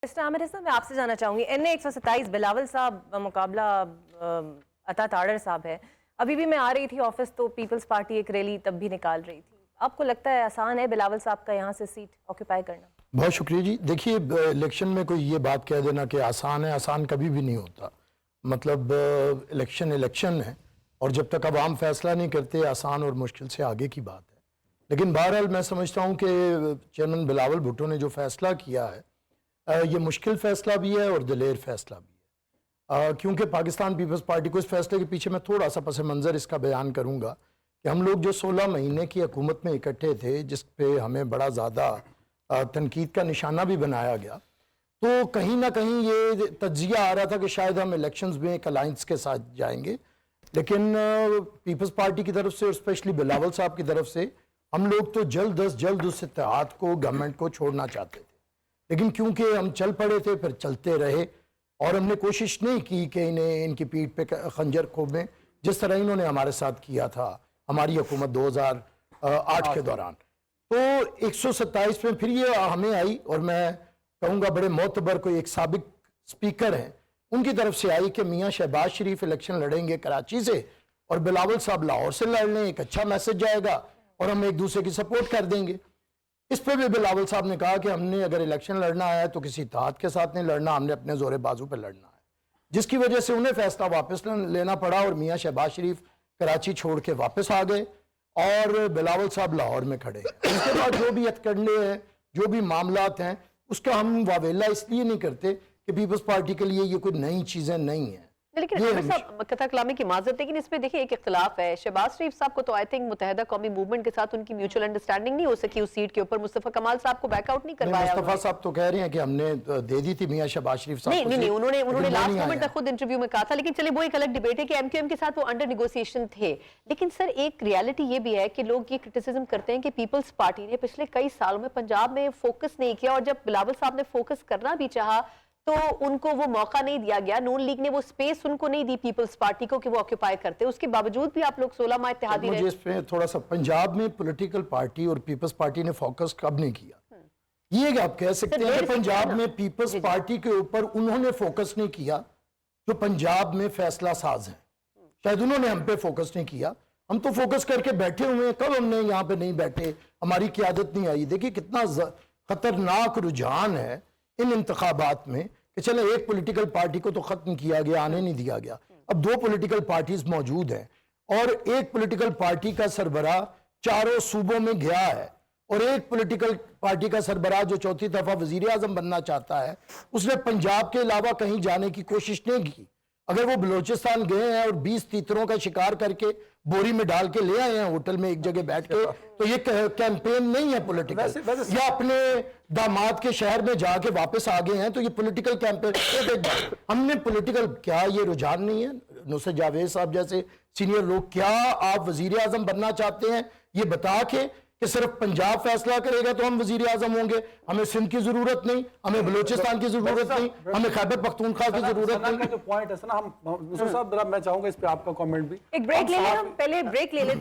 Mister Aamir Hasan, मैं आपसे जानना चाहूंगी NA 127 बिलावल साहब मुकाबला अता ताड़र साहब है। अभी भी मैं आ रही थी ऑफिस तो पीपल्स पार्टी एक रैली तब भी निकाल रही थी। आपको लगता है आसान है बिलावल साहब का यहाँ से सीट ऑक्यूपाई करना? बहुत शुक्रिया जी। देखिए, इलेक्शन में कोई ये बात कह देना कि आसान है, आसान कभी भी नहीं होता। मतलब इलेक्शन है और जब तक अवाम फैसला नहीं करते आसान और मुश्किल से आगे की बात है। लेकिन बहरहाल मैं समझता हूँ कि चेयरमैन बिलावल भुट्टो ने जो फैसला किया है ये मुश्किल फैसला भी है और दिलेर फैसला भी है, क्योंकि पाकिस्तान पीपल्स पार्टी को इस फैसले के पीछे मैं थोड़ा सा पस मंज़र इसका बयान करूँगा कि हम लोग जो 16 महीने की हुकूमत में इकट्ठे थे, जिस पे हमें बड़ा ज़्यादा तनकीद का निशाना भी बनाया गया, तो कहीं ना कहीं ये तज्जिया आ रहा था कि शायद हम इलेक्शंस में एक अलायंस के साथ जाएंगे। लेकिन पीपल्स पार्टी की तरफ से और स्पेशली बिलावल साहब की तरफ से हम लोग तो जल्द अज जल्द उस इत्तेहाद को, गवर्नमेंट को छोड़ना चाहते थे। लेकिन क्योंकि हम चल पड़े थे, फिर चलते रहे और हमने कोशिश नहीं की कि इन्हें इनकी पीठ पे खंजर खोबें, जिस तरह इन्होंने हमारे साथ किया था हमारी हुकूमत 2008 के दौरान। तो 127 में फिर ये हमें आई और मैं कहूँगा बड़े मोतबर कोई एक साबिक स्पीकर हैं उनकी तरफ से आई कि मियाँ शहबाज शरीफ इलेक्शन लड़ेंगे कराची से और बिलावल साहब लाहौर से लड़ लें, एक अच्छा मैसेज जाएगा और हम एक दूसरे की सपोर्ट कर देंगे। इस पर भी बिलावल साहब ने कहा कि हमने अगर इलेक्शन लड़ना है तो किसी इत्तेहाद के साथ नहीं लड़ना, हमने अपने जोरे बाजू पर लड़ना है, जिसकी वजह से उन्हें फैसला वापस लेना पड़ा और मियाँ शहबाज शरीफ कराची छोड़ के वापस आ गए और बिलावल साहब लाहौर में खड़े हैं। उसके बाद जो भी हथकंडे हैं, जो भी मामलात हैं, उसका हम वावेला इसलिए नहीं करते कि पीपल्स पार्टी के लिए ये कोई नई चीज़ें नहीं हैं। लेकिन साहब कथा कलामी की माजरत, लेकिन इसमें देखिए एक इख्तिलाफ है। शहबाज शरीफ साहब को तो आई थिंक मुत्तहदा कौमी मूवमेंट के साथ उनकी म्यूचुअल अंडरस्टैंडिंग नहीं हो सकी उस सीट के ऊपर। मुस्तफा कमाल साहब को बैकआउट नहीं करवाया। मुस्तफा साहब तो कह रहे हैं कि हमने दे दी थी मियां शहबाज शरीफ साहब को। नहीं, उन्होंने लास्ट मोमेंट तक खुद इंटरव्यू में कहा था। लेकिन चलिए वो एक अलग डिबेट है कि MQM के साथ वो अंडर नेगोशिएशन थे। लेकिन सर एक रियलिटी ये भी है कि लोग ये क्रिटिसिज्म करते हैं कि पीपल्स पार्टी ने पिछले कई सालों में पंजाब में फोकस नहीं किया और जब बिलावल साहब ने फोकस करना भी चाहा तो उनको वो मौका नहीं दिया गया। नून लीग ने वो स्पेस उनको नहीं दी पीपल्स पार्टी को कि वो ऑक्यूपाई करते। उसके बावजूद भी आप लोग 16 माह इत्तेहादी रहे। मुझे इस पे थोड़ा सा, पंजाब में पॉलिटिकल पार्टी और पीपल्स पार्टी ने फोकस कब नहीं किया, ये आप कह सकते हैं कि पंजाब में पीपल्स पार्टी के ऊपर उन्होंने फोकस नहीं किया जो पंजाब में फैसला साज है। शायद उन्होंने हम पे फोकस नहीं किया, हम तो फोकस करके बैठे हुए हैं। कब हमने यहाँ पे नहीं बैठे, हमारी क़यादत नहीं आई। देखिए कितना खतरनाक रुझान है इन इंतखाबात में कि चले एक पॉलिटिकल पार्टी को तो खत्म किया गया, आने नहीं दिया गया। अब 2 पॉलिटिकल पार्टीज मौजूद हैं और एक पॉलिटिकल पार्टी का सरबराह 4 सूबों में गया है और एक पॉलिटिकल पार्टी का सरबराह जो 4थी दफा वजीर आजम बनना चाहता है उसने पंजाब के अलावा कहीं जाने की कोशिश नहीं की। अगर वो बलोचिस्तान गए हैं और 20 तीतरों का शिकार करके बोरी में डाल के ले आए हैं होटल में एक जगह बैठ के, तो ये कैंपेन नहीं है पॉलिटिकल। या अपने दामाद के शहर में जाके वापस आ गए हैं तो ये पॉलिटिकल कैंपेन। हमने पॉलिटिकल, क्या ये रुझान नहीं है? नुसरत जावेद साहब जैसे सीनियर लोग, क्या आप वजीर आजम बनना चाहते हैं ये बता के कि सिर्फ पंजाब फैसला करेगा तो हम वजीर आजम होंगे? हमें सिंध की जरूरत नहीं, हमें बलूचिस्तान की जरूरत नहीं, हमें खैबर पख्तूनख्वा की जरूरत नहीं। जो पॉइंट है ना, हम साहब मैं चाहूंगा इस पे आपका कमेंट भी। एक ब्रेक ले लें, हम पहले ब्रेक ले लेते हैं।